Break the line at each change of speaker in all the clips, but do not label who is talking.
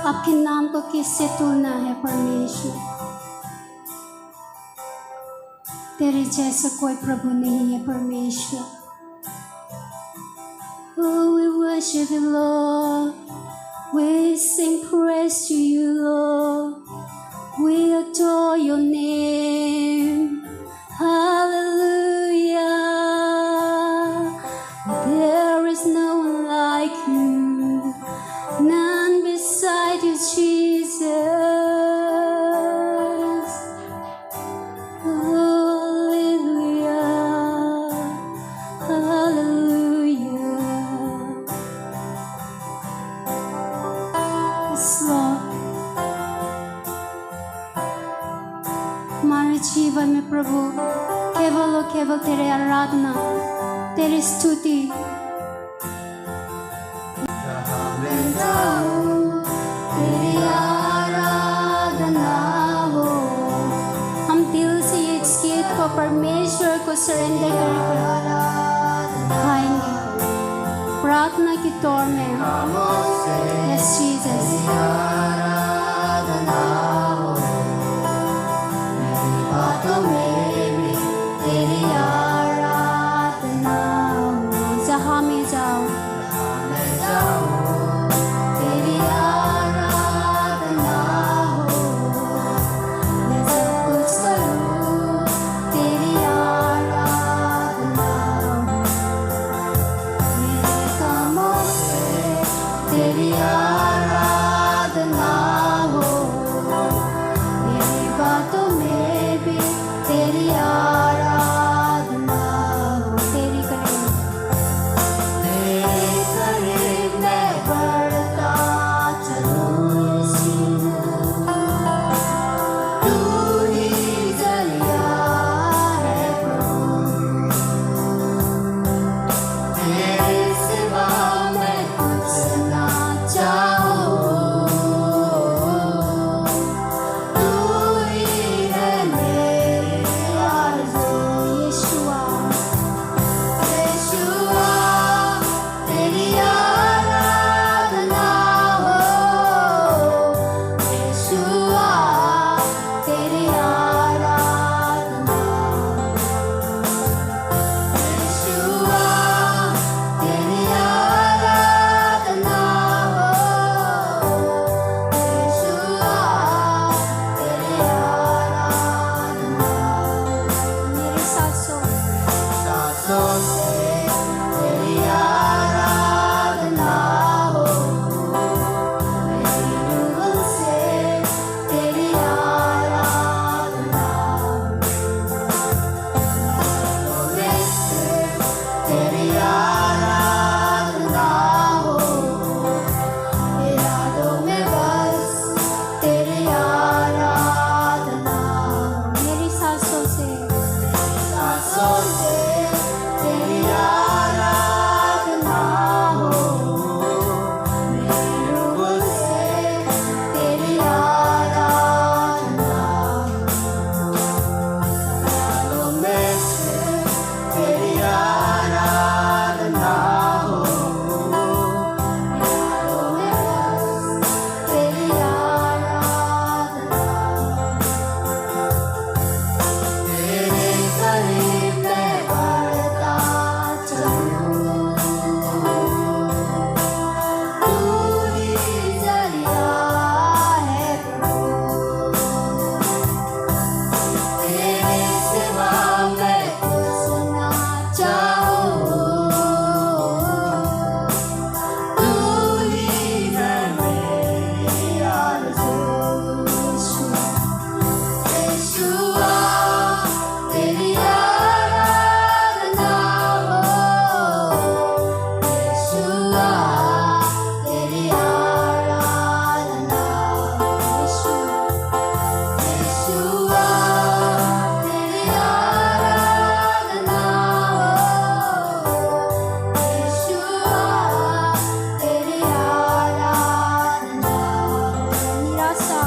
आपके नाम को किससे तुलना है परमेश्वर? तेरे जैसा कोई प्रभु नहीं है परमेश्वर। Oh, we worship you, Lord. We sing praise to you, Lord. We adore your name. Hallelujah. There is no one like you, none beside you, Jesus. Hallelujah. Hallelujah. Yes, Lord. हमारे जीवन में प्रभु केवल और केवल तेरे आराधना, तेरी स्तुति।
जहाँ मैं जाऊँ तेरी आराधना हो।
हम दिल से ये इस गीत को परमेश्वर को सरेंडर करके गाएंगे प्रार्थना की तौर में। Yes, Jesus.
आराधना हो। मेरी बातों में भी तेरी आराधना हो।
जहाँ मैं जाऊँ
मैं जाऊँ तेरी आराधना हो। मैं सब कुछ करूँ तेरी आराधना हो। मेरे कामों से तेरी आराधना हो। मेरी बातों में भी तेरी आराधना हो।
तेरी करें
तेरे करीब मैं बढ़ता चलूं तू ही जरिया है प्रभु। तेरे सिवा मैं कुछ ना चाहूं। तू ही है मेरी आरज़ू।
यीशुआ
यीशुआ तेरी आराधना हो। यीशुआ तेरी आराधना हो। यीशुआ तेरी आराधना हो। यीशुआ तेरी आराधना
मेरे सांसों
सांसों से तेरी आराधना हो। मेरी रूह से तेरी आराधना हो। बातों में से तेरी आराधना हो। इरादों में बस तेरी आराधना हो।
मेरी सांसों से
सांसों से तेरी आराधना हो। मेरी रूह से तेरी आराधना हो। ख्यालों में से तेरी आराधना हो। ख्यालों में बस तेरी आराधना हो। तेरे करीब मैं बढ़ता चलूं तू ही जरिया है प्रभु। तेरे सिवा मैं कुछ ना चाहूं। तू ही है मेरी आरज़ू। यीशुआ तेरी आराधना हो। यीशुआ तेरी आराधना हो। यीशुआ तेरी आराधना हो। यीशुआ तेरी आराधना हो।
निराशा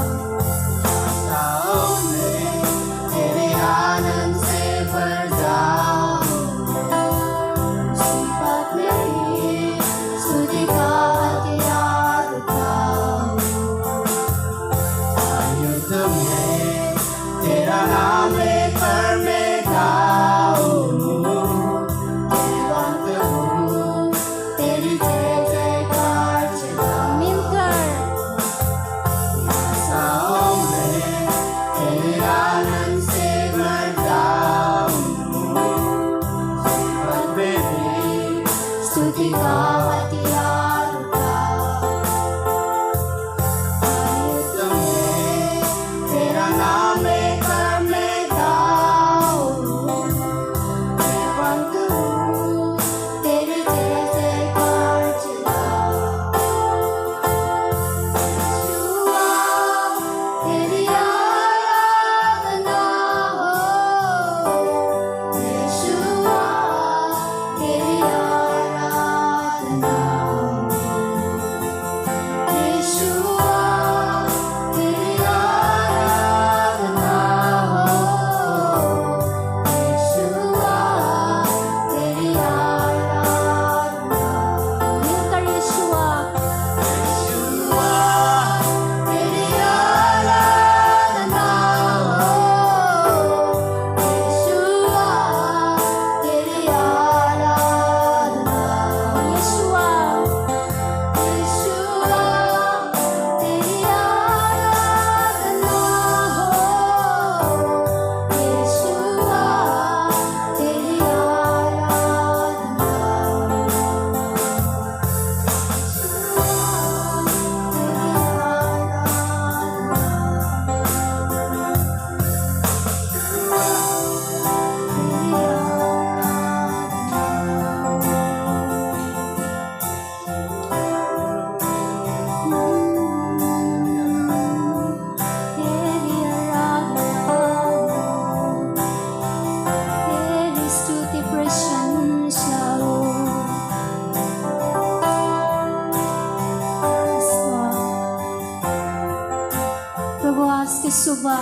आज के सुबह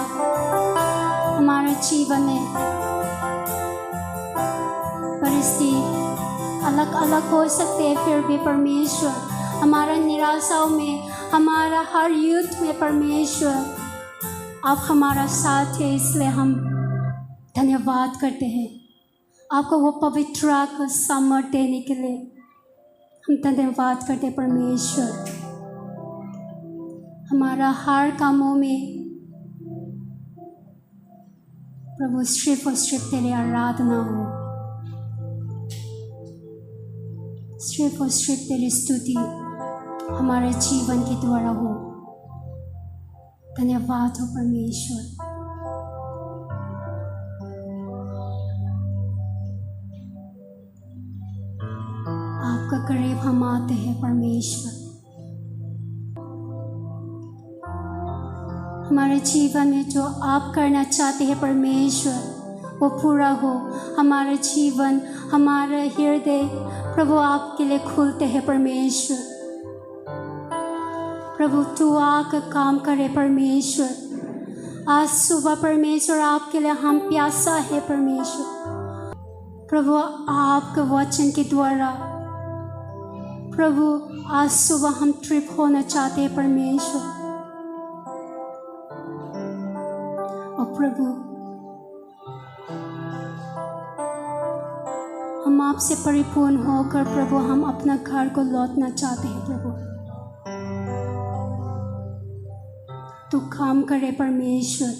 हमारे जीवन में परिस्थिति अलग अलग हो सकते हैं, फिर भी परमेश्वर हमारा निराशाओं में, हमारा हर युद्ध में परमेश्वर आप हमारा साथ है। इसलिए हम धन्यवाद करते हैं आपको वो पवित्र आत्मा सामर्थ देने के लिए। हम धन्यवाद करते हैं परमेश्वर, हमारा हर कामों में प्रभु सिर्फ और सिर्फ तेरी आराधना हो, सिर्फ और सिर्फ तेरी स्तुति हमारे जीवन के द्वारा हो। धन्यवाद हो परमेश्वर। आपका करीब हम आते हैं परमेश्वर, हमारे जीवन में जो आप करना चाहते हैं परमेश्वर वो पूरा हो। हमारा जीवन, हमारा हृदय प्रभु आपके लिए खुलते हैं परमेश्वर। प्रभु तू आकर काम करे परमेश्वर। आज सुबह परमेश्वर आपके लिए हम प्यासा है परमेश्वर। प्रभु आपके वचन के द्वारा प्रभु आज सुबह हम ट्रिप होना चाहते हैं परमेश्वर। और प्रभु हम आपसे परिपूर्ण होकर प्रभु हम अपना घर को लौटना चाहते हैं। प्रभु तू काम करे परमेश्वर।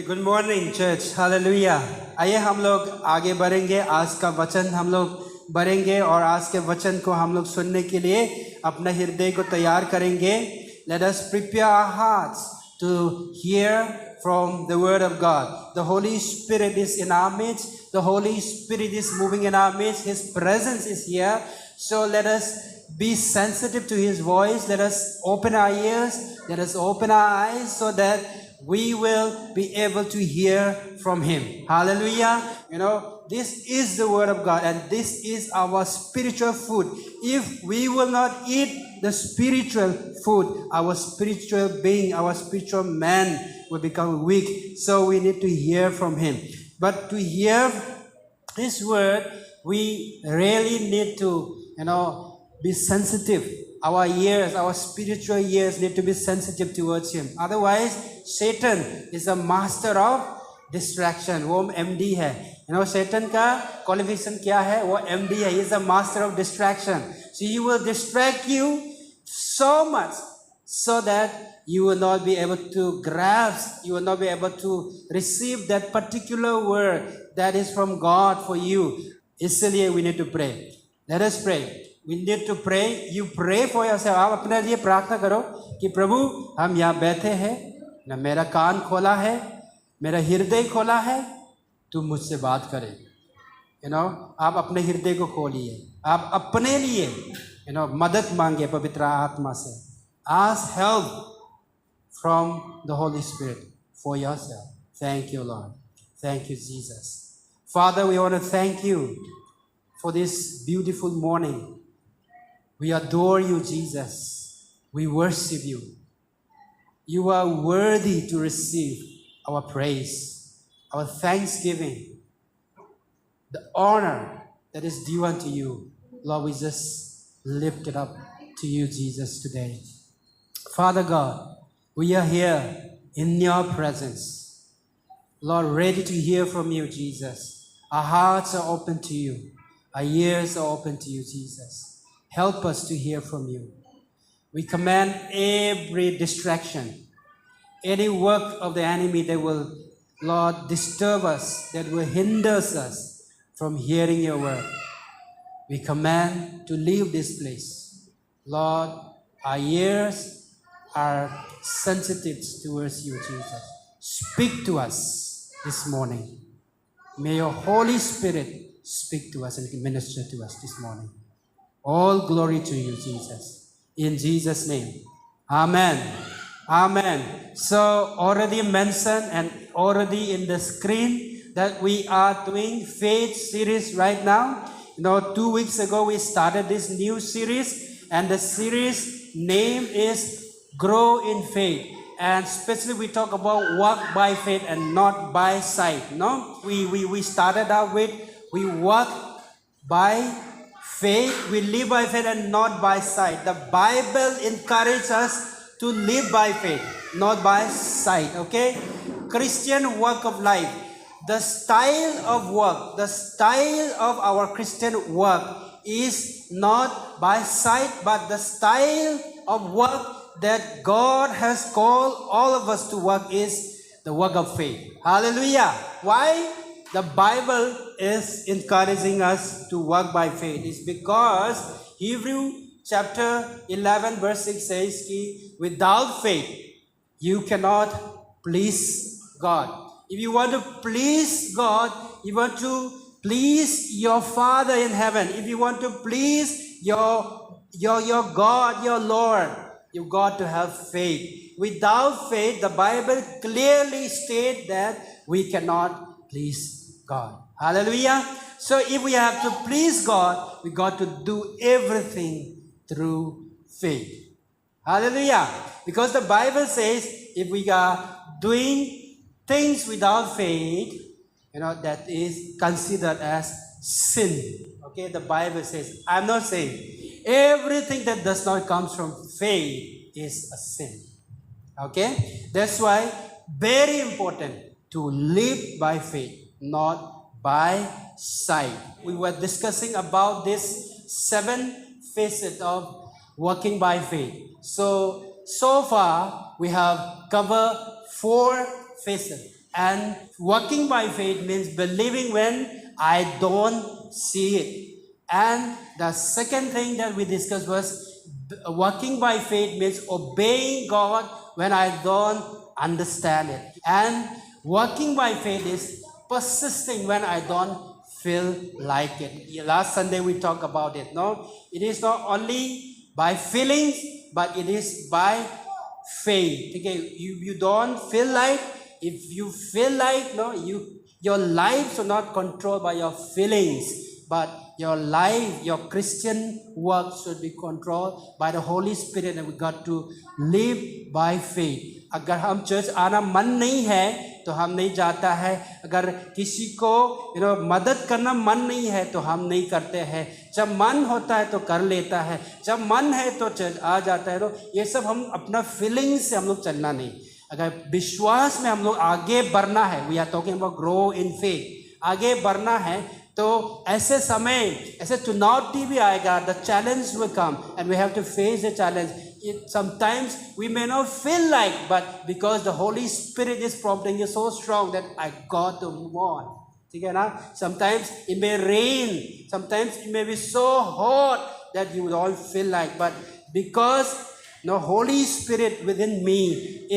Good morning church, hallelujah. आइए हम लोग आगे बढ़ेंगे। आज का वचन हम लोग बढ़ेंगे और आज के वचन को हम लोग सुनने के लिए अपना हृदय को तैयार करेंगे। Let us prepare our hearts to hear from the word of God. The Holy Spirit is in our midst, the Holy Spirit is moving in our midst, his presence is here. So let us be sensitive to his voice. Let us open our ears, let us open our eyes so that we will be able to hear from him. Hallelujah. You know, this is the word of God and this is our spiritual food. If we will not eat the spiritual food, our spiritual being, our spiritual man will become weak. So we need to hear from him. But to hear his word, we really need to, be sensitive. Our ears, our spiritual ears need to be sensitive towards him. Otherwise, Satan is a master of distraction. वो MD है. Satan का qualification क्या है? वो MD है. He is a master of distraction. So he will distract you so much so that you will not be able to grasp, you will not be able to receive that particular word that is from God for you. इसलिए we need to pray. Let us pray. We need to pray. You pray for yourself. आप अपने लिए प्रार्थना करो कि प्रभु हम यहाँ बैठे हैं, ना मेरा कान खोला है, मेरा हृदय खोला है, तू मुझसे बात करे। आप अपने हृदय को खोलिए, आप अपने लिए मदद मांगे पवित्र आत्मा से। Ask help from the Holy Spirit for yourself. Thank you, Lord. Thank you, Jesus. Father, we want to thank you for this beautiful morning. We adore you, Jesus. We worship you. You are worthy to receive our praise, our thanksgiving, the honor that is due unto you. Lord, we just lift it up to you, Jesus, today. Father God, we are here in your presence. Lord, ready to hear from you, Jesus. Our hearts are open to you. Our ears are open to you, Jesus. Help us to hear from you. We command every distraction, any work of the enemy that will, Lord, disturb us, that will hinder us from hearing your word. We command to leave this place. Lord, our ears, are sensitive towards you, Jesus. Speak to us this morning. May your Holy Spirit speak to us and minister to us this morning. All glory to you, Jesus. In Jesus' name. Amen. Amen. So already mentioned and already in the screen that we are doing faith series right now. 2 weeks ago we started this new series, and the series name is Grow in Faith. And especially we talk about walk by faith and not by sight. No, we started out with we walk by faith, we live by faith and not by sight. The Bible encourages us to live by faith, not by sight. Okay, Christian walk of life. The style of work, the style of our Christian work is not by sight, but the style of work that God has called all of us to work is the work of faith. Hallelujah. Why? The Bible is encouraging us to work by faith. It's because Hebrew chapter 11 verse 6 says, without faith, you cannot please God. If you want to please God, you want to please your Father in heaven, if you want to please your God, your Lord, you've got to have faith. Without faith, the Bible clearly states that we cannot please God. Hallelujah. So if we have to please God, we got to do everything through faith. Hallelujah. Because the Bible says if we are doing things without faith, that is considered as sin. Okay, the Bible says, I'm not saying everything that does not come from faith is a sin. Okay, that's why very important to live by faith, not by sight. We were discussing about this 7 facets of walking by faith. So far we have covered 4 facets. And walking by faith means believing when I don't see it. And the second thing that we discussed was walking by faith means obeying God when I don't understand it. And walking by faith is persisting when I don't feel like it. Last Sunday we talked about it. No, it is not only by feelings, but it is by faith. Okay, you don't feel like. If you feel like your life is not controlled by your feelings, but your life, your Christian work should be controlled by the Holy Spirit, and we got to live by faith. अगर हम church आना मन नहीं है तो हम नहीं जाता है. अगर किसी को मदद करना मन नहीं है तो हम नहीं करते हैं. जब मन होता है तो कर लेता है, जब मन है तो चर्च आ जाता है. तो ये सब हम अपना फीलिंग्स से हम लोग चलना नहीं. अगर विश्वास में हम लोग आगे बढ़ना है, we are talking about grow in faith, आगे बढ़ना है, तो ऐसे समय ऐसे चुनौती भी आएगा. The challenge will come and we have to face the challenge. Sometimes we may not feel like, but because the Holy Spirit is prompting you so strong that I got to move on. ठीक है ना? Sometimes it may rain, sometimes it may be so hot that you don't feel like, but because the Holy Spirit within me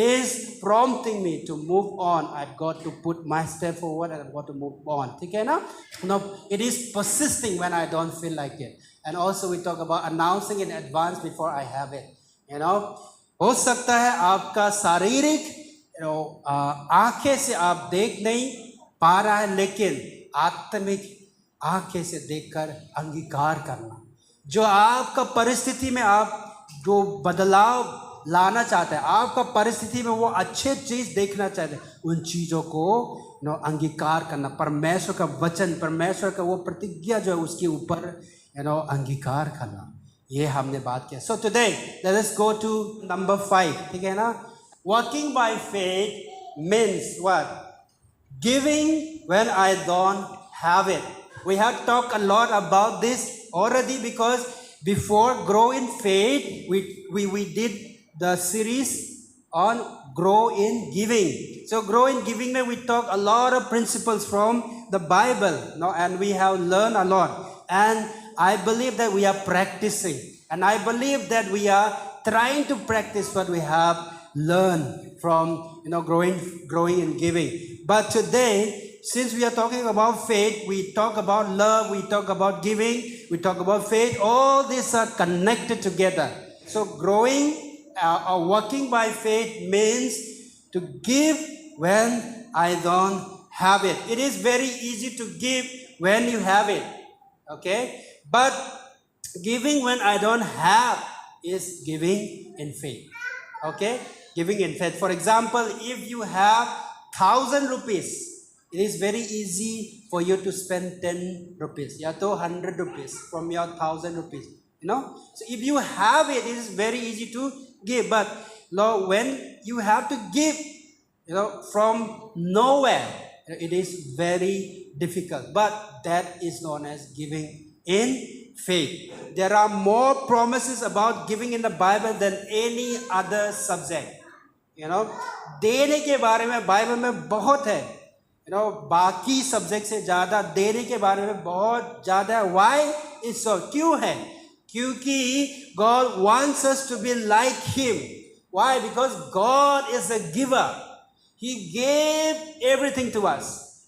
is prompting me to move on, I've got to put my step forward and I've got to move on. ठीक है ना? No, it is persisting when I don't feel like it. And also we talk about announcing in advance before I have it. हो सकता है आपका शारीरिक आंखें से आप देख नहीं पा रहा है, लेकिन आत्मिक आंखें से देखकर अंगीकार करना. जो आपका परिस्थिति में आप जो बदलाव लाना चाहते हैं, आपका परिस्थिति में वो अच्छे चीज देखना चाहते हैं, उन चीजों को अंगीकार करना. परमेश्वर का वचन, परमेश्वर का वो प्रतिज्ञा जो है उसके ऊपर अंगीकार करना. ये हमने बात किया. So today let us go to number 5. ठीक है ना? Working by faith means what? Giving when I don't have it. We have talk a lot about this already, because before grow in faith we did the series on grow in giving. So grow in giving, we talk a lot of principles from the Bible, and we have learned a lot, and I believe that we are practicing, and I believe that we are trying to practice what we have learned from growing in giving. But today, since we are talking about faith, we talk about love, we talk about giving, we talk about faith. All these are connected together. So growing or working by faith means to give when I don't have it. It is very easy to give when you have it, okay? But giving when I don't have is giving in faith, okay? Giving in faith. For example, if you have 1,000 rupees, it is very easy for you to spend 10 rupees, ya to 100 rupees from your 1,000 rupees, So if you have it, it is very easy to give. But when you have to give, from nowhere, it is very difficult. But that is known as giving in faith. There are more promises about giving in the Bible than any other subject. देने के बारे में Bible में बहुत है. बाकी subject से ज़्यादा देने के बारे में बहुत ज़्यादा है. Why is so? क्यों है? क्योंकि God wants us to be like Him. Why? Because God is a giver. He gave everything to us.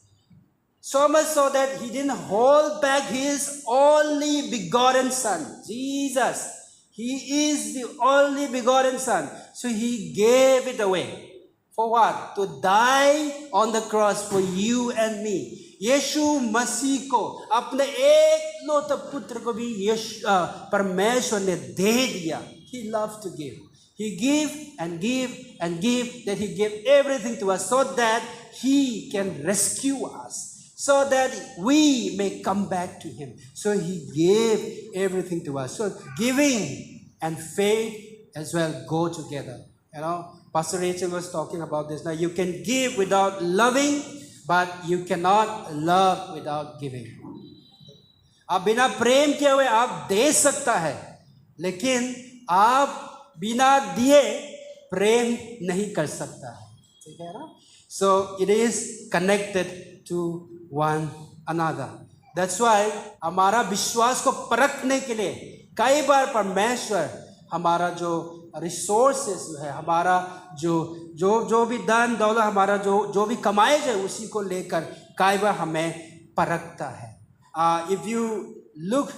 So much so that He didn't hold back His only begotten Son, Jesus. He is the only begotten Son. So He gave it away. For what? To die on the cross for you and me. यीशु मसीह को अपने एकलौते पुत्र को भी परमेश्वर ने दे दिया. He loved to give. He gave and gave and gave, that He gave everything to us so that He can rescue us, so that we may come back to Him. So He gave everything to us. So giving and faith as well go together. Pastor Rachel was talking about this. Now you can give without loving, but you cannot love without giving. आप बिना प्रेम किए हुए आप दे सकता है, लेकिन आप बिना दिए प्रेम नहीं कर सकता है. ठीक है ना? So it is connected to one another. That's why हमारा विश्वास को परखने के लिए कई बार परमेश्वर हमारा जो रिसोर्सेस है, हमारा जो भी धन दौलत, हमारा जो भी कमाए जाए उसी को लेकर कई बार हमें परखता है. If you look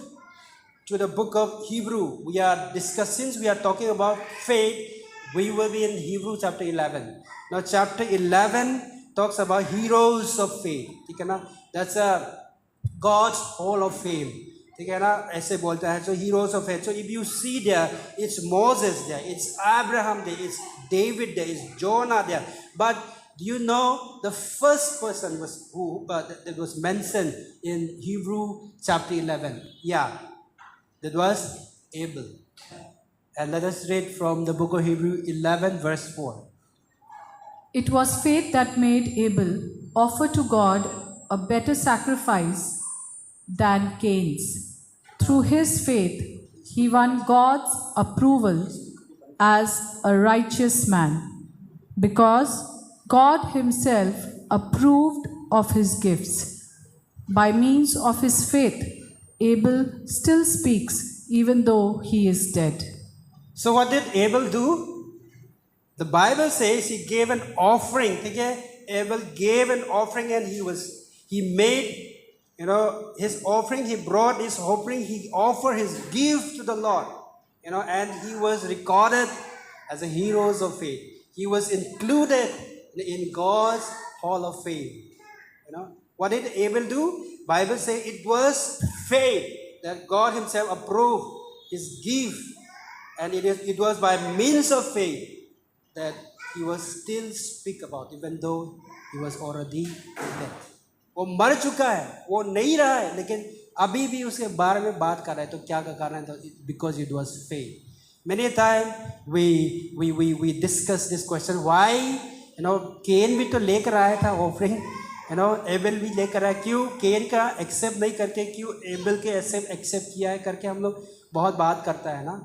to the book of Hebrew, we are discussing, we are talking about faith, we will be in Hebrew chapter 11. Now chapter 11 talks about heroes of faith. ठीक है ना? That's God's hall of fame. ठीक है ना? ऐसे बोलता है. So heroes of faith. So if you see there, it's Moses there, it's Abraham there, it's David there, it's Jonah there. But do you know the first person was who that was mentioned in Hebrew chapter 11? Yeah, that was Abel. And let us read from the book of Hebrew 11 verse 4.
It was faith that made Abel offer to God a better sacrifice than Cain's. Through his faith, he won God's approval as a righteous man, because God Himself approved of his gifts. By means of his faith, Abel still speaks even though he is dead.
So what did Abel do? The Bible says he gave an offering. Okay? Abel gave an offering, and he made his offering, he brought his offering, he offered his gift to the Lord. And he was recorded as a hero of faith. He was included in God's hall of fame. What did Abel do? Bible says it was faith that God Himself approved his gift, and it was by means of faith that he was still speak about, even though he was already dead. वो मर चुका है, वो नहीं रहा है, लेकिन अभी भी उसके बारे में बात कर रहा है. तो क्या का कारण है? Because it was faith. Many a time we discuss this question. Why केन भी तो लेकर आया था ऑफरिंग, एबल भी लेकर आया, क्यों केन का एक्सेप्ट नहीं करके क्यों एबल के एक्सेप्ट किया है करके हम लोग बहुत बात करता है ना.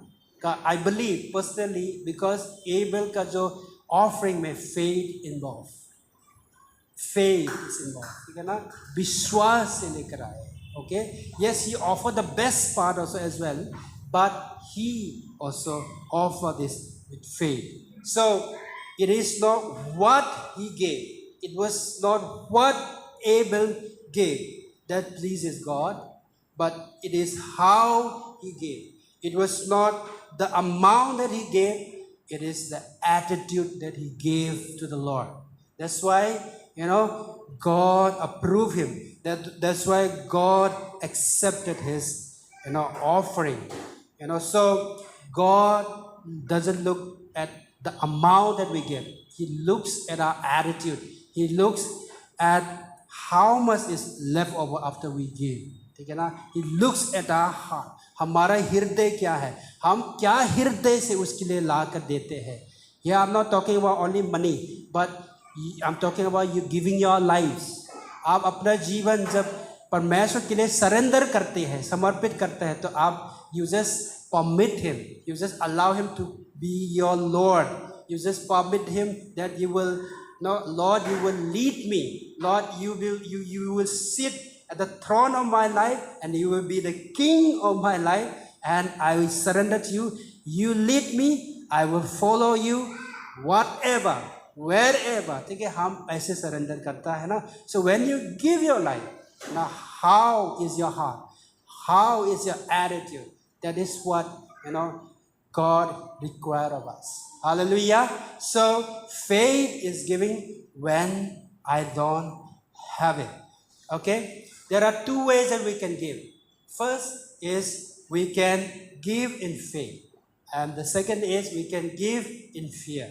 I believe personally because able का जो ऑफरिंग में faith involve, faith is involved. ठीक है ना? विश्वास से लेकर आए. Okay, yes, he offered the best part also as well, but he also offer this with faith. So it is not what he gave. It was not what Abel gave that pleases God, but it is how he gave. It was not the amount that he gave, it is the attitude that he gave to the Lord. That's why, God approved him. That's why God accepted his, offering. So God doesn't look at the amount that we give. He looks at our attitude. He looks at how much is left over after we give. ठीक है ना? He looks at our heart. हमारा हृदय क्या है? हम क्या हृदय से उसके लिए ला कर देते हैं? Here I'm not talking about only money, but I'm talking about you giving your lives. आप अपना जीवन जब परमेश्वर के लिए सरेंडर करते हैं, समर्पित करते हैं, तो आप you just permit him, you just allow him to be your Lord. You just permit him that you will, Lord, you will lead me. Lord, you will sit at the throne of my life, and you will be the king of my life, and I will surrender to you. You lead me, I will follow you, whatever, wherever. ठीक है, हम ऐसे surrender करता है ना. So when you give your life, now how is your heart? How is your attitude? That is what, God requires of us. Hallelujah. So faith is giving when I don't have it. Okay? There are two ways that we can give. First is we can give in faith. And the second is we can give in fear.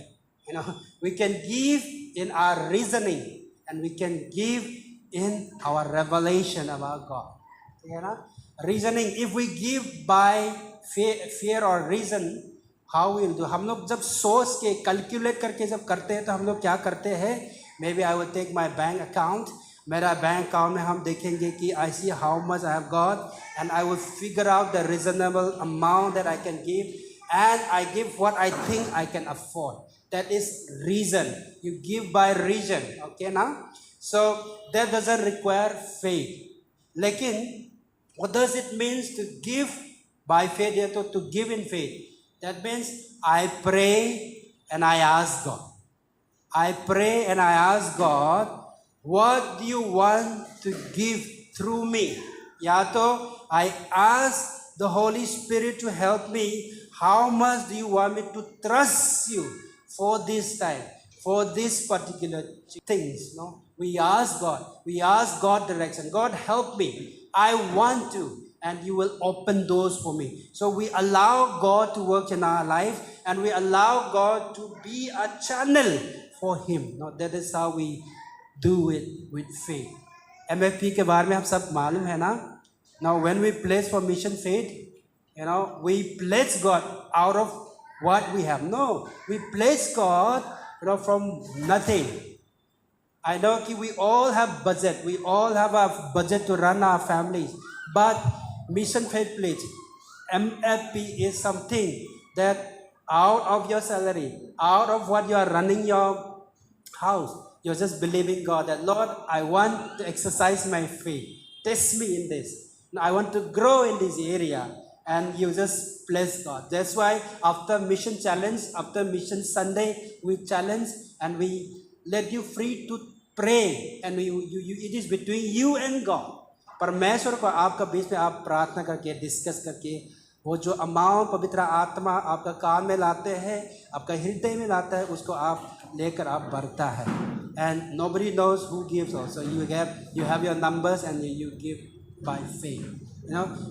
We can give in our reasoning, and we can give in our revelation about God. Reasoning, if we give by fear or reason, how will do? हम लोग जब सोच के calculate करके जब करते हैं तो हम लोग क्या करते हैं? Maybe I will take my bank account. मेरा बैंक अकाउंट में हम देखेंगे कि I see how much I have got, and I will figure out the reasonable amount that I can give, and I give what I think I can afford. That is reason. You give by reason. Okay now? So that doesn't require faith. लेकिन what does it mean to give by faith? या to give in faith. That means I pray and I ask God. I pray and I ask God, what do you want to give through me? या तो I ask the Holy Spirit to help me. How much do you want me to trust you for this time, for this particular things? No, we ask God. We ask God direction. God, help me. I want to. And you will open doors for me. So we allow God to work in our life, and we allow God to be a channel for Him. Now, that is how we do it with faith. MFP के बारे में आप सब मालूम है ना? Now, when we pledge for mission faith, we pledge God out of what we have. No, we pledge God, from nothing. I know we all have budget. We all have a budget to run our families, but mission faith pledge, MFP, is something that out of your salary, out of what you are running your house, you're just believing God that, Lord, I want to exercise my faith. Test me in this. I want to grow in this area. And you just bless God. That's why after mission challenge, after mission Sunday, we challenge and we let you free to pray. And it is between you and God. परमेश्वर को आपका बीच में आप प्रार्थना करके discuss करके वो जो अमाउंट पवित्र आत्मा आपका कान में लाते हैं, आपका हृदय में लाता है, उसको आप लेकर आप बढ़ता है. And nobody knows who gives also. You have your numbers and you give by faith.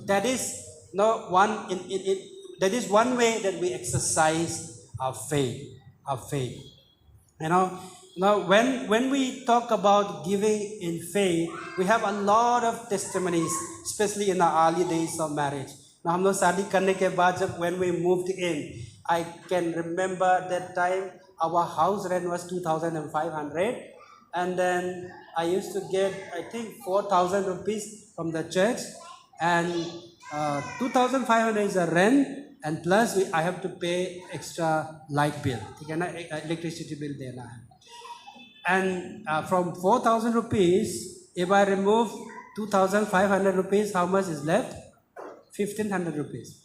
That is that is one way that we exercise our faith. Our faith. Now, when we talk about giving in faith, we have a lot of testimonies, especially in the early days of marriage. Now, हम लोग शादी करने के बाद जब when we moved in, I can remember that time our house rent was 2,500, and then I used to get, I think, 4,000 rupees from the church, and 2,500 is a rent, and plus I have to pay extra light bill, ठीक है ना, electricity bill देना है. And from 4,000 rupees, if I remove 2,500 rupees, how much is left? 1,500 rupees.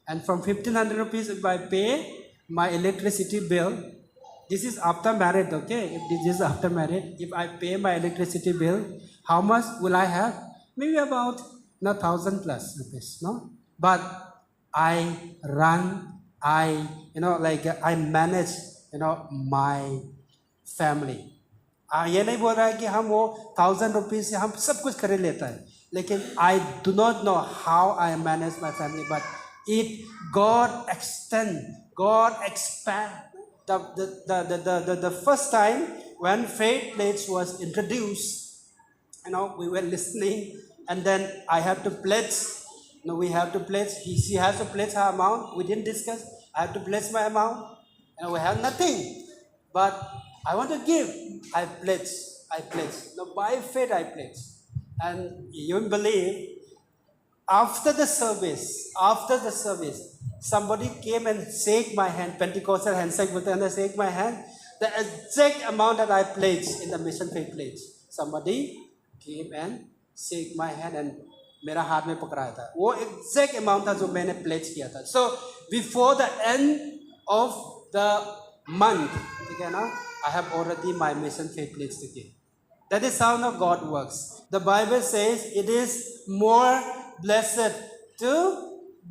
And from 1,500 rupees, if I pay my electricity bill, this is after married, okay? If this is after married, if I pay my electricity bill, how much will I have? Maybe about 1,000 plus rupees, no? But I I manage, my family. ये नहीं बोल रहा है कि हम वो 1,000 rupees से हम सब कुछ खरीद लेता है, लेकिन I do not know how I manage my family, but God expand. The first time when Faith Pledge was introduced, we were listening, and then I have to pledge. We have to pledge. She has to pledge her amount. We didn't discuss. I have to pledge my amount, and we have nothing. But I want to give. I pledge. By faith I pledge. And you won't believe, after the service, somebody came and shake my hand, Pentecostal handshake, and shake my hand, the exact amount that I pledged in the Mission Faith Pledge. Somebody came and shake my hand and मेरा हाथ में पकड़ाया था, वो exact amount था जो मैंने pledge किया था. So before the end of the month, ठीक है ना, I have already my Mission Faith Pledge to give. That is how God works. The Bible says it is more blessed to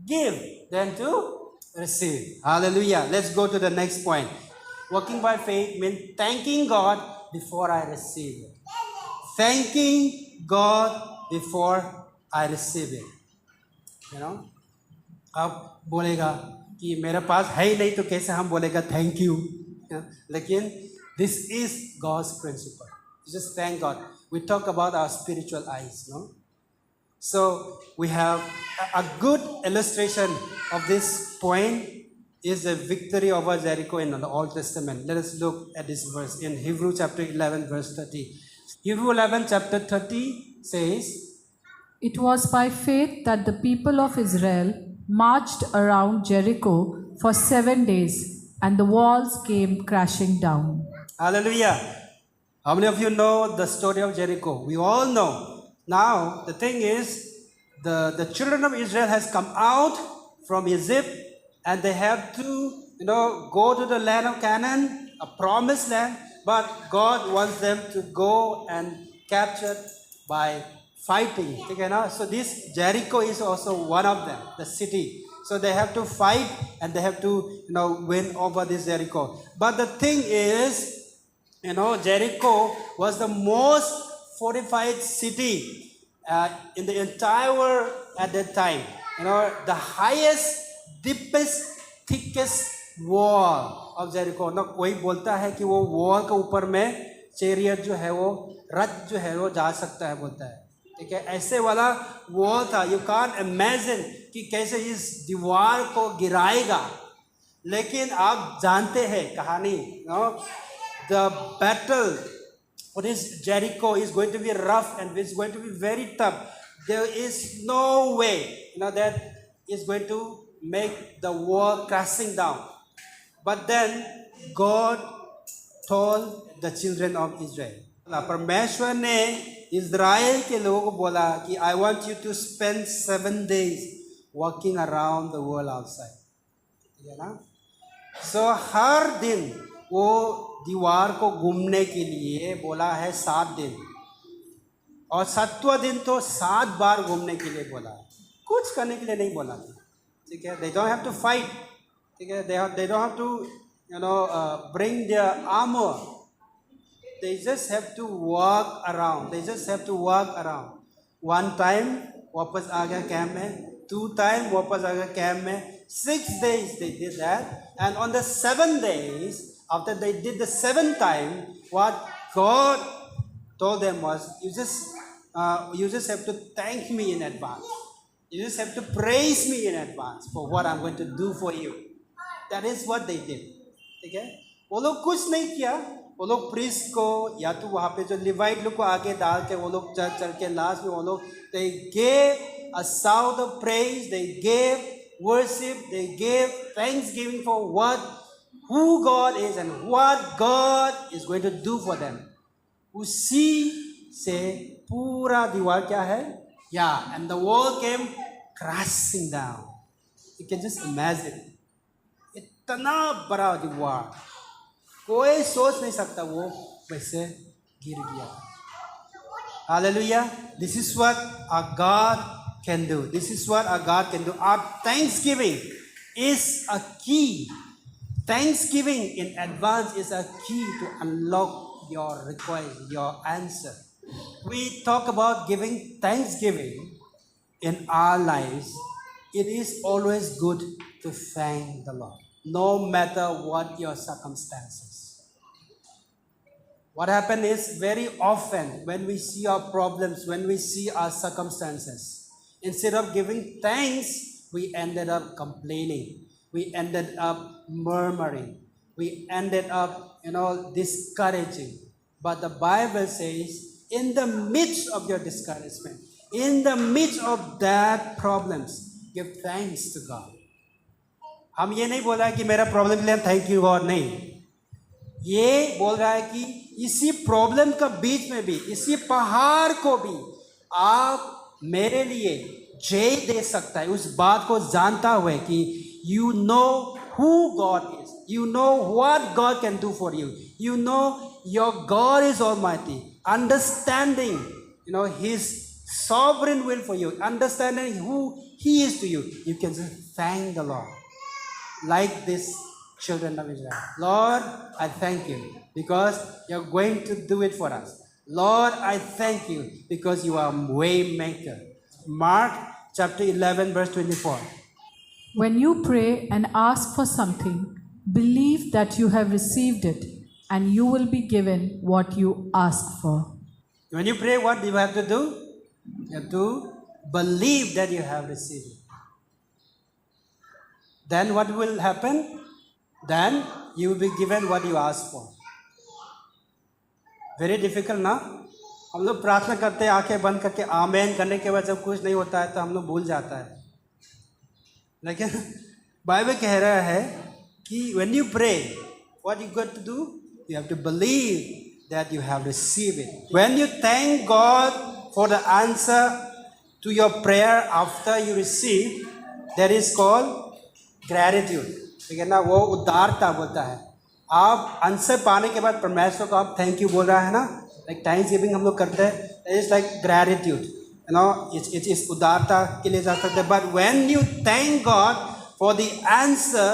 give than to receive. Hallelujah. Let's go to the next point. Walking by faith means thanking God before I receive it. Thanking God before I receive it. अब बोलेगा कि मेरे पास है ही नहीं तो कैसे हम बोलेगा thank you. लेकिन this is God's principle. Just thank God. We talk about our spiritual eyes, no? So we have a good illustration of this point is the victory over Jericho in the Old Testament. Let us look at this verse in Hebrew chapter 11 verse 30. Hebrew 11 chapter 30 says,
It was by faith that the people of Israel marched around Jericho for 7 days, and the walls came crashing down.
Hallelujah. How many of you know the story of Jericho? We all know. Now, the thing is, the children of Israel has come out from Egypt, and they have to, go to the land of Canaan, a promised land, but God wants them to go and capture by fighting. Okay, now? So this Jericho is also one of them, the city. So they have to fight and they have to, win over this Jericho. But the thing is, Jericho was the most fortified city in the entire world at that time. The highest, deepest, thickest wall of Jericho. कोई बोलता है कि वो wall के ऊपर में chariot जो है वो रथ जो है वो जा सकता है बोलता है. ठीक है, ऐसे वाला वॉल था. यू कैन इमेजिन कि कैसे इस दीवार को गिराएगा. लेकिन आप जानते हैं कहानी, the battle for this Jericho is going to be rough and is going to be very tough. There is no way that is going to make the wall crashing down. But then God told the children of Israel. परमेश्वर ने Israel के लोगों को बोला कि I want you to spend 7 days walking around the world outside. ठीक है ना. सो हर दिन वो दीवार को घूमने के लिए बोला है 7 दिन, और 7वां दिन तो 7 बार घूमने के लिए बोला है, कुछ करने के लिए नहीं बोला था. ठीक है, they don't have to fight. ठीक है, they don't have to bring their armour. They just have to walk around. One time वापस आ गया कैंप में, 2 times वापस आ गया कैंप में. 6 days they did that, and on the 7th days, after they did the 7th time, what God told them was, you just have to thank me in advance. You just have to praise me in advance for what I'm going to do for you. That is what they did. ठीक है, वो लोग कुछ नहीं किया. वो लोग priest को या तो वहाँ पे जो लिवाइट लोग को आगे डाल के वो लोग चल के लास्ट में वो लोग they gave a sound of praise, they gave worship, they gave thanksgiving for who God is and what God is going to do for them. उसी से पूरा दीवार क्या है, and the wall came crashing down. You can just imagine. इतना बड़ा दीवार, कोई सोच नहीं सकता वो वैसे गिर गया. Hallelujah. This is what our God can do. This is what our God can do. Our thanksgiving is a key. Thanksgiving in advance is a key to unlock your request, your answer. We talk about giving thanksgiving in our lives. It is always good to thank the Lord, no matter what your circumstances. What happens is very often when we see our problems, when we see our circumstances, instead of giving thanks, we ended up complaining. We ended up murmuring. We ended up, discouraging. But the Bible says, in the midst of your discouragement, in the midst of that problems, give thanks to God. हम ये नहीं बोल रहा है कि मेरा problem के लिए थैंक यू गॉड, नहीं. ये बोल रहा है कि इसी प्रॉब्लम का बीच में भी, इसी पहाड़ को भी आप मेरे लिए जय दे सकता है, उस बात को जानता हुए कि you know who God is. You know what God can do for you. You know your God is almighty. Understanding, His sovereign will for you. Understanding who He is to you. You can just thank the Lord. Like this children of Israel. Lord, I thank you because you're going to do it for us. Lord, I thank you because you are a way maker. Mark chapter 11 verse 24.
When you pray and ask for something, believe that you have received it, and you will be given what you ask for.
When you pray, what do you have to do? You have to believe that you have received it. Then what will happen? Then you will be given what you ask for. Very difficult ना? हम लोग प्रार्थना करते हैं आंखें बंद करके आमेन करने के बाद जब कुछ नहीं होता है तो हम लोग भूल जाता है. लेकिन बाइबल कह रहा है कि when you pray, what you got to do? You have to believe that you have received it. When you thank God for the answer to your prayer after you receive, that is called gratitude. ठीक है ना? वो उदारता बोलता है. आप answer पाने के बाद परमेश्वर को आप थैंक यू बोल रहा है ना, लाइक थैंक्स गिविंग हम लोग करते हैं. It is like gratitude, it is उदारता के लिए जा सकते हैं. But when you thank God for the answer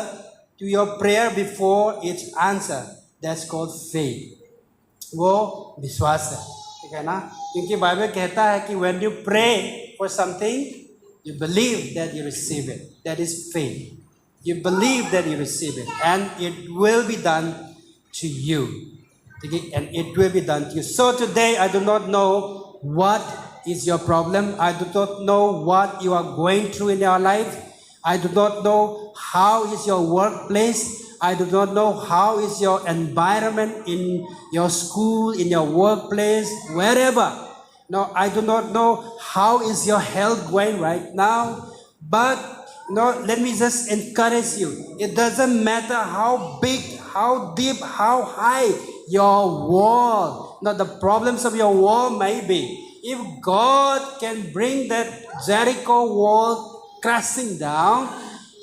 to your prayer before it's answer, that's called faith. वो विश्वास है. ठीक है ना? क्योंकि बाइबल कहता है कि when you pray for something, you believe that you receive it. That is faith. You believe that you receive it, and it will be done to you. Okay? And it will be done to you. So today, I do not know what is your problem. I do not know what you are going through in your life. I do not know how is your workplace. I do not know how is your environment in your school, in your workplace, wherever. No, I do not know how is your health going right now, but let me just encourage you. It doesn't matter how big, how deep, how high your wall, the problems of your wall may be. If God can bring that Jericho wall crashing down,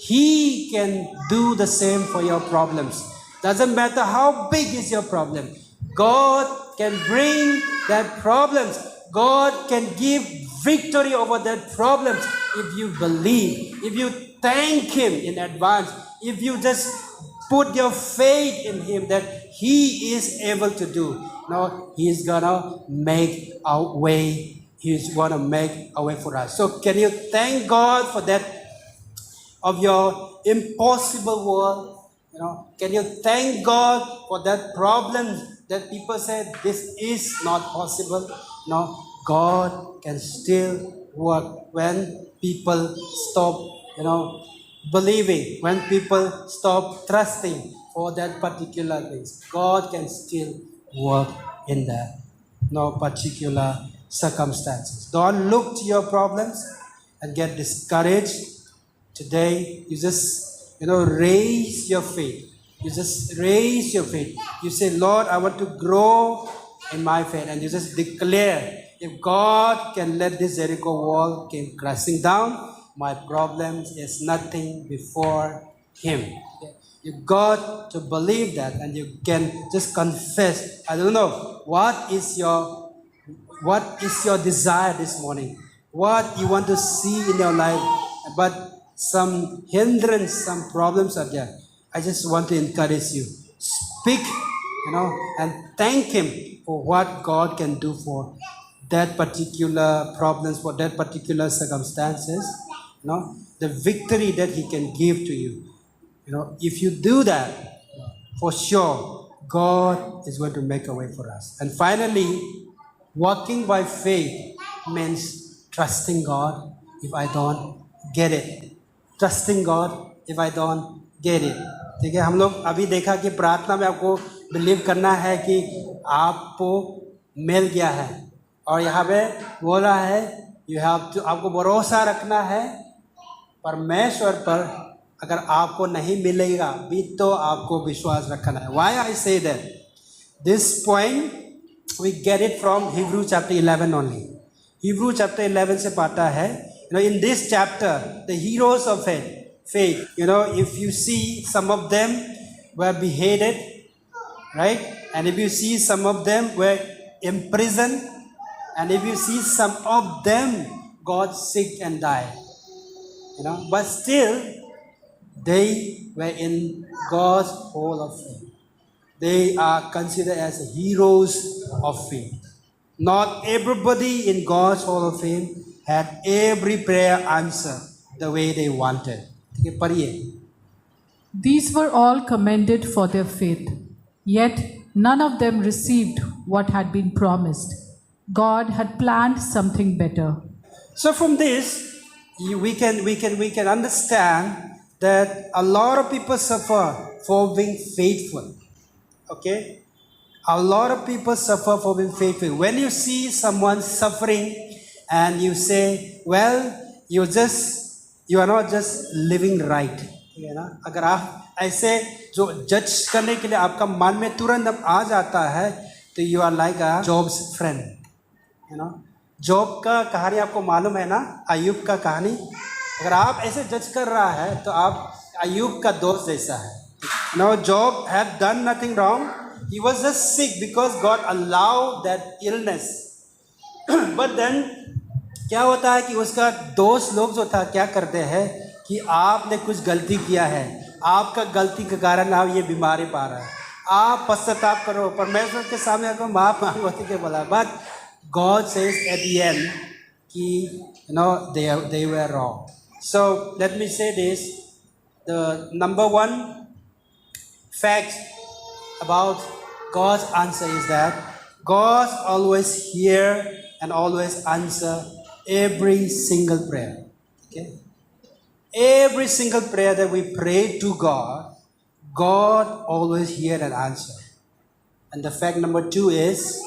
He can do the same for your problems. Doesn't matter how big is your problem. God can bring that problems. God can give victory over that problems if you believe, if you thank Him in advance, if you just put your faith in Him that He is able to do. Now He's gonna make our way. He's gonna make a way for us. So can you thank God for that of your impossible world? Can you thank God for that problem that people say this is not possible? No, God can still work when people stop, believing, when people stop trusting for that particular things. God can still work in that particular circumstances. Don't look to your problems and get discouraged. Today, you just, raise your faith. You just raise your faith. You say, Lord, I want to grow in my faith. And you just declare, if God can let this Jericho wall came crashing down, my problems is nothing before Him. Okay? You got to believe that, and you can just confess. I don't know what is your desire this morning, what you want to see in your life, but some hindrance, some problems are there. I just want to encourage you. Speak, and thank Him for what God can do for that particular problems, for that particular circumstances, the victory that He can give to you. If you do that, for sure, God is going to make a way for us. And finally, walking by faith means trusting God if I don't get it. Trusting God if I don't get it. ठीक है, हम लोग अभी देखा कि प्रार्थना में आपको बिलीव करना है कि आपको मिल गया है, और यहाँ पे बोल रहा है आपको भरोसा रखना है परमेश्वर पर. अगर आपको नहीं मिलेगा भी तो आपको विश्वास रखना है. Why I say that? This point we get it from Hebrew chapter 11 only. Hebrew chapter 11 से पाता है. In this chapter, the heroes of faith, if you see some of them were beheaded, right? And if you see some of them were imprisoned, and if you see some of them got sick and died, but still they were in God's hall of fame. They are considered as heroes of faith. Not everybody in God's hall of fame had every prayer answered the way they wanted.
These were all commended for their faith, yet none of them received what had been promised. God had planned something better.
So from this, we can understand that a lot of people suffer for being faithful. Okay? A lot of people suffer for being faithful. When you see someone suffering and you say, well, you are not just living right. अगर आप ऐसे जो जज करने के लिए आपका मन में तुरंत आ जाता है, तो you are like a Job's friend. Job का कहानी आपको मालूम है ना, अय्यूब का कहानी. अगर आप ऐसे जज कर रहा है तो आप अय्यूब का दोस्त जैसा है. Job had done nothing wrong. He was just sick because God allowed that illness. But then क्या होता है कि उसका दोस्त लोग जो था क्या करते हैं कि आपने कुछ गलती किया है, आपका गलती के कारण आप ये बीमारी पा रहा है, आप पश्चाताप करो, परमेश्वर के सामने आपको माफ मांगो, ठीक है बोला. But God says at the end कि they were wrong. So let me say this. The number one fact about God's answer is that God always hear and always answer every single prayer. Okay? Every single prayer that we pray to God, God always hear and answer. And the fact number two is,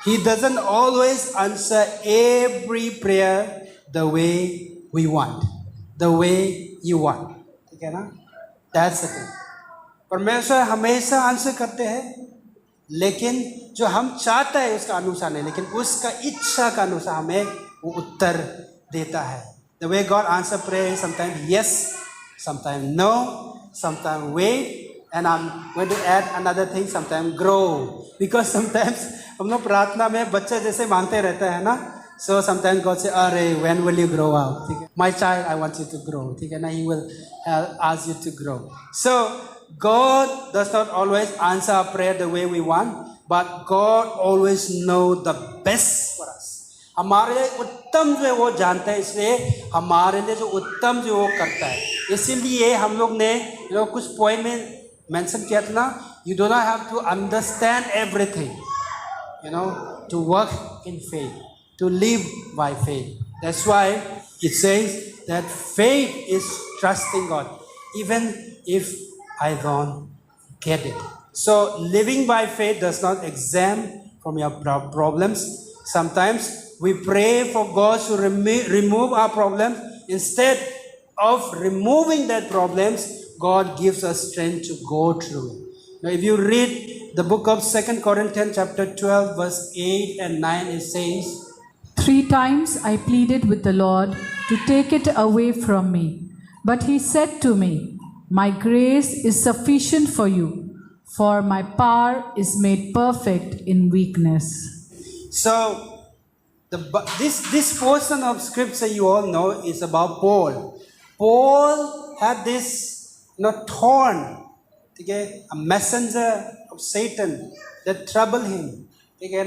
He doesn't always answer every prayer the way we want, the way you want. ठीक है ना? That's the thing. परमेश्वर हमेशा answer करते हैं, लेकिन जो हम चाहते हैं उसका अनुसार नहीं, लेकिन उसका इच्छा का अनुसार हमें वो उत्तर देता है. The way God answer prayer is sometimes yes, sometimes no, sometimes wait, and I'm going to add another thing, sometimes grow. Because sometimes हम लोग प्रार्थना में बच्चे जैसे मांगते रहते हैं ना, so sometimes God say, अरे when will you grow up? ठीक है, my child, I want you to grow. ठीक है ना, He will ask you to grow. So God does not always answer our prayer the way we want, but God always knows the best for us. हमारे उत्तम जो वो जानता है, इसलिए हमारे लिए जो उत्तम जो वो करता है. इसीलिए हम लोग ने कुछ पॉइंट में मेंशन किया था ना, you do not have to understand everything, to work in faith, to live by faith. That's why it says that faith is trusting God, even if I don't get it. So living by faith does not exempt from your problems. Sometimes we pray for God to remove our problems. Instead of removing that problems, God gives us strength to go through it. Now, if you read the book of 2 Corinthians chapter 12, verse 8 and 9, it says,
3 times I pleaded with the Lord to take it away from me. But he said to me, My grace is sufficient for you, for my power is made perfect in weakness.
So, this portion of scripture you all know is about Paul. Paul had this thorn, okay, a messenger of Satan that troubled him, okay,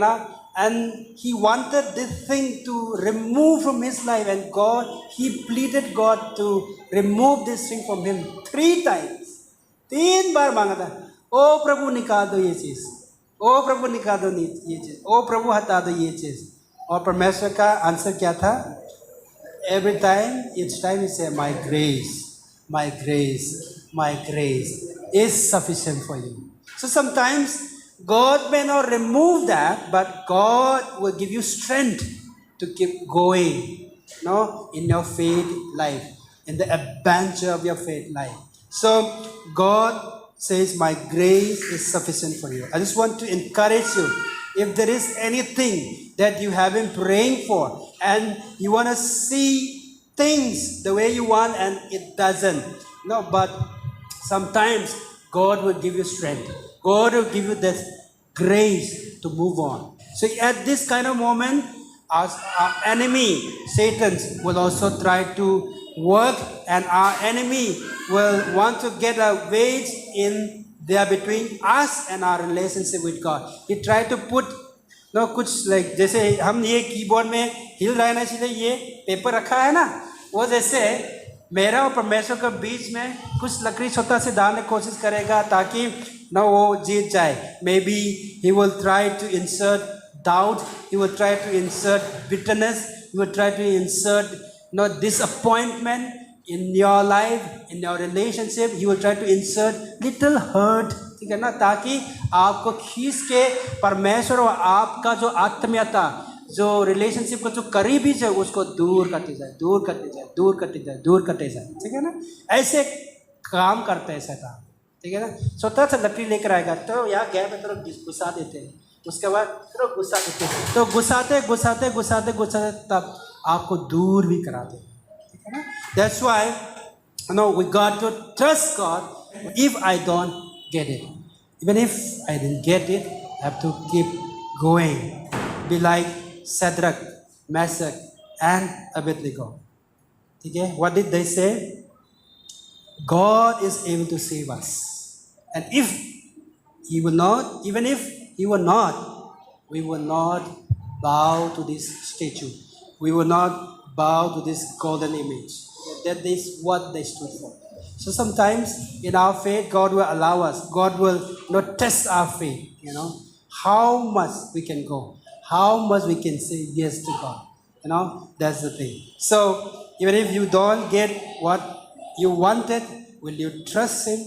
and he wanted this thing to remove from his life, and he pleaded God to remove this thing from him 3 times. 3 बार मांगा था, ओ प्रभु निकाल दो ये चीज, ओ प्रभु निकाल दो ये चीज, ओ प्रभु हटा दो ये चीज. और परमेश्वर का आंसर क्या था? Every time, each time he said, my grace is sufficient for you. So sometimes God may not remove that, but God will give you strength to keep going, in your faith life, in the adventure of your faith life. So God says, my grace is sufficient for you. I just want to encourage you. If there is anything that you have been praying for and you want to see things the way you want and it doesn't, but sometimes God will give you strength. God will give you this grace to move on. So at this kind of moment, our enemy, Satan, will also try to work, and our enemy will want to get a wedge in there between us and our relationship with God. He tried to put कुछ like जैसे हम ये keyboard में हिल रहा है ना, इसलिए ये पेपर रखा है ना, वो जैसे मेरा और परमेश्वर के बीच में कुछ लकड़ी छोटा से डालने की कोशिश करेगा ताकि वो जीत जाए. Maybe he will try to insert doubt, he will try to insert bitterness, he will try to insert disappointment in your life, in your relationship. He will try to insert little hurt, ठीक है ना, ताकि आपको खींच के परमेश्वर और आपका जो आत्मीयता, जो रिलेशनशिप का जो करीबी है, उसको दूर करते जाए, ठीक है ना. ऐसे काम करते हैं शैतान, ठीक है ना. छोटा सा लकड़ी लेकर आएगा तो यहाँ गैप में थोड़ा घुसा देते हैं, उसके बाद थोड़ा गुस्सा देते हैं, तो घुसाते तब आपको दूर भी कराते हैं, ठीक है ना. That's why we got to trust God. If I don't get it, even if I didn't get it, I have to keep going. Be like Shadrach, Meshach, and Abednego. Okay? What did they say? God is able to save us. And if He will not, even if He will not, we will not bow to this statue. We will not bow to this golden image. That is what they stood for. So sometimes in our faith, God will allow us. God will not test our faith. How much we can go, how much we can say yes to God. That's the thing. So even if you don't get what you wanted, will you trust Him?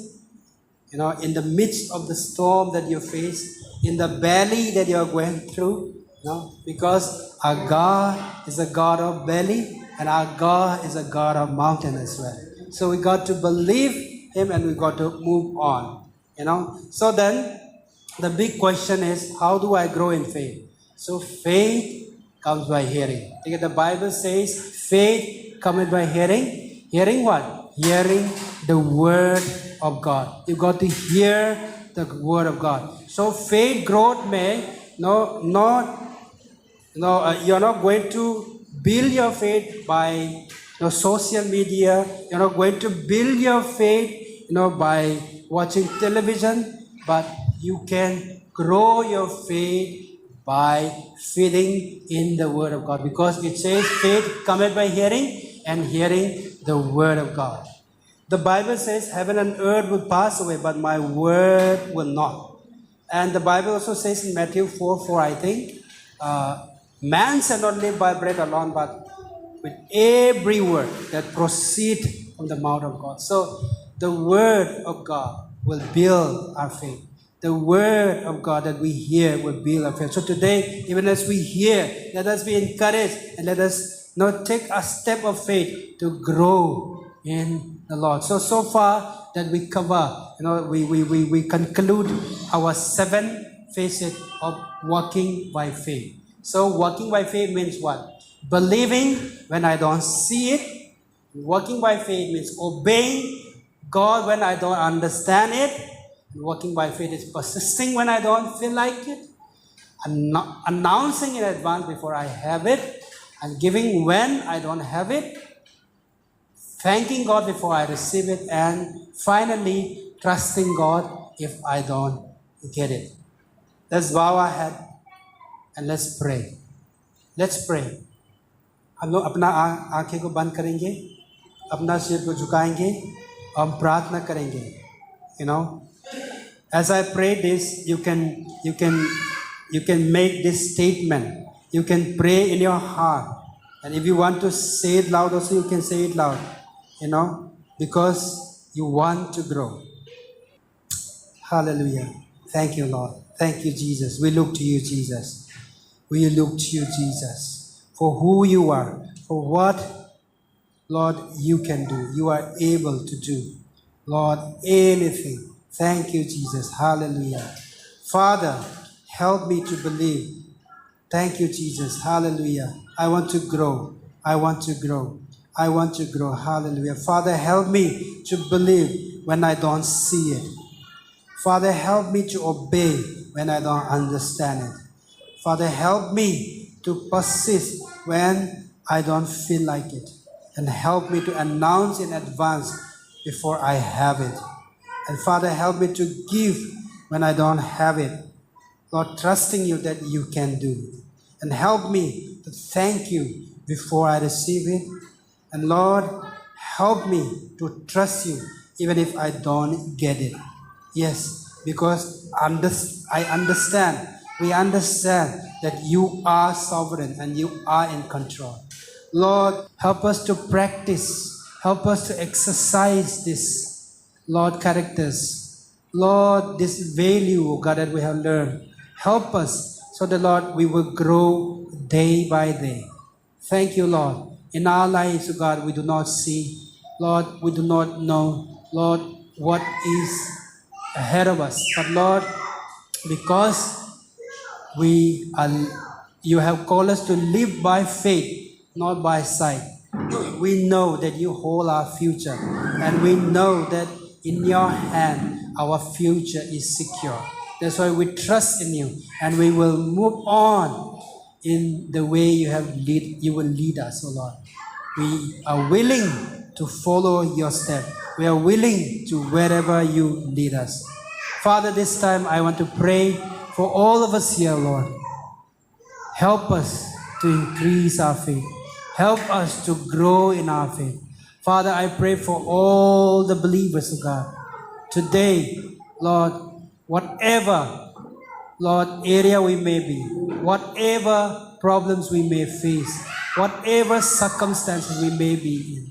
In the midst of the storm that you face, in the valley that you are going through, because our God is a God of valley, and our God is a God of mountain as well. So we got to believe Him and we got to move on. So then the big question is, how do I grow in faith? So faith comes by hearing. The Bible says faith cometh by hearing. Hearing what? Hearing the word of God. You got to hear the word of God. So faith growth may you're not going to build your faith by social media. You're not going to build your faith by watching television, but you can grow your faith by feeding in the word of God, because it says faith cometh by hearing, and hearing the word of God. The Bible says heaven and earth will pass away, but my word will not. And the Bible also says in Matthew 4:4, I think, man shall not live by bread alone, but with every word that proceeds from the mouth of God. So the word of God will build our faith. The word of God that we hear will build our faith. So today, even as we hear, let us be encouraged and let us take a step of faith to grow in the Lord. So far that we cover, we conclude our 7 facets of walking by faith. So walking by faith means what? believing when I don't see it. Walking by faith means obeying God when I don't understand it. Walking by faith is persisting when I don't feel like it. Announcing in advance before I have it. And giving when I don't have it. Thanking God before I receive it. And finally, trusting God if I don't get it. Let's bow our head and let's pray. Let's pray. हम लोग अपना आंखें को बंद करेंगे, अपना सिर को झुकाएंगे और हम प्रार्थना करेंगे. You know, as I pray this, you can make this statement. You can pray in your heart, and if you want to say it loud, also you can say it loud. You know, because you want to grow. Hallelujah. Thank you, Lord. Thank you, Jesus. We look to you, Jesus. We look to you, Jesus, for who you are, for what, Lord, you can do. You are able to do, Lord, anything. Thank you, Jesus. Hallelujah. Father, help me to believe. Thank you, Jesus. Hallelujah. I want to grow. I want to grow. I want to grow. Hallelujah. Father, help me to believe when I don't see it. Father, help me to obey when I don't understand it. Father, help me to persist when I don't feel like it. And help me to announce in advance before I have it. And Father, help me to give when I don't have it. Lord, trusting you that you can do it. And help me to thank you before I receive it. And Lord, help me to trust you even if I don't get it. Yes, because I understand, we understand that you are sovereign and you are in control. Lord, help us to practice, help us to exercise this, Lord, characters. Lord, this value, oh God, that we have learned. Help us so that, Lord, we will grow day by day. Thank you, Lord. In our lives, oh God, we do not see, Lord, we do not know, Lord, what is ahead of us. But Lord, because you have called us to live by faith, not by sight. We know that you hold our future, and we know that in your hand our future is secure. That's why we trust in you, and we will move on in the way you will lead us, oh Lord. We are willing to follow your step. We are willing to wherever you lead us. Father, this time I want to pray for all of us here, Lord. Help us to increase our faith. Help us to grow in our faith. Father, I pray for all the believers of God. Today, Lord, whatever, Lord, area we may be, whatever problems we may face, whatever circumstances we may be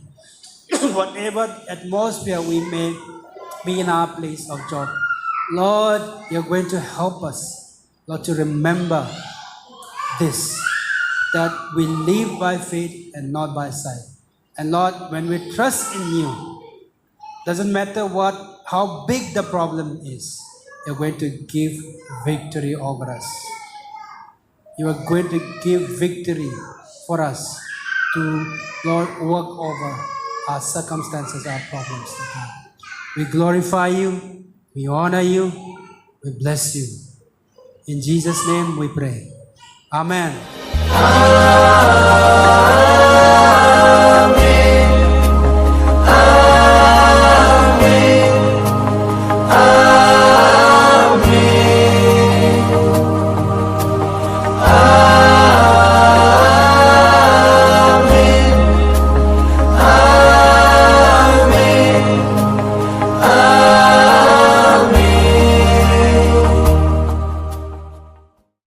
in, whatever atmosphere we may be in our place of job, Lord, you're going to help us, Lord, to remember this, that we live by faith and not by sight. And Lord, when we trust in you, doesn't matter how big the problem is, you're going to give victory over us. You are going to give victory for us to, Lord, work over our circumstances, our problems. We glorify you, we honor you, we bless you. In Jesus' name we pray. Amen. Amen.